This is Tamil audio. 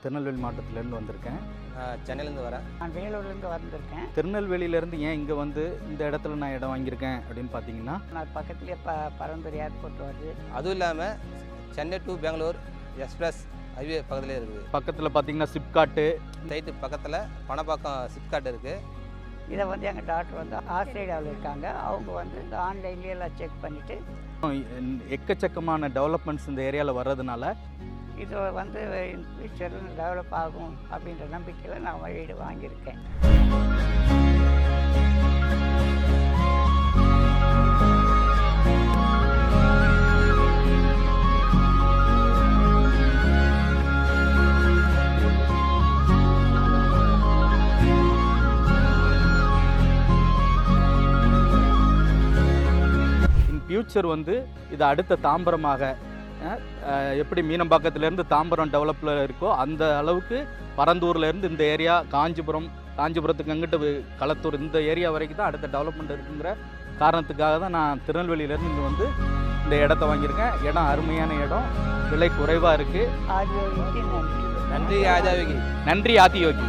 திருநெல்வேலி மாவட்டத்திலேருந்து வந்திருக்கேன். சென்னையிலேருந்து வரேன். நான் வேலூர்லேருந்து வந்திருக்கேன். திருநெல்வேலியிலேருந்து ஏன் இங்கே வந்து இந்த இடத்துல நான் இடம் வாங்கியிருக்கேன் அப்படின்னு பார்த்தீங்கன்னா, நான் பக்கத்துலேயே பரந்தூர் ஏர்போர்ட் வருது. அதுவும் இல்லாமல் Chennai to Bangalore express highway பக்கத்துலேயே இருக்குது. பக்கத்தில் பார்த்தீங்கன்னா சிப்காட்டு, சைட்டு பக்கத்தில் பணப்பாக்கம் சிப்காட் இருக்குது. இதை வந்து எங்கள் டாக்டர் வந்து ஆஸ்திரேலியாவில் இருக்காங்க. அவங்க வந்து இந்த ஆன்லைன்லேயே எல்லாம் செக் பண்ணிவிட்டு எக்கச்சக்கமான டெவலப்மெண்ட்ஸ் இந்த ஏரியாவில் வர்றதுனால இது வந்து ஃபியூச்சரில் டெவலப் ஆகும் அப்படின்ற நம்பிக்கையில் நான் வீடு வாங்கியிருக்கேன். ஃபியூச்சர் வந்து இது அடுத்த தாம்பரமாக எப்படி மீனம்பாக்கத்துலேருந்து தாம்பரம் டெவலப்பில் இருக்கோ அந்த அளவுக்கு பரந்தூர்லேருந்து இந்த ஏரியா காஞ்சிபுரத்துக்கு அங்கிட்டு களத்தூர் இந்த ஏரியா வரைக்கும் தான் அடுத்த டெவலப்மெண்ட் இருக்குங்கிற காரணத்துக்காக தான் நான் திருநெல்வேலியிலேருந்து இங்கே வந்து இந்த இடத்த வாங்கியிருக்கேன். இடம் அருமையான இடம், விலை குறைவாக இருக்குது. ஆதியோகிக்கு நன்றி. நன்றி ஆதியோகி. நன்றி ஆதியோகி.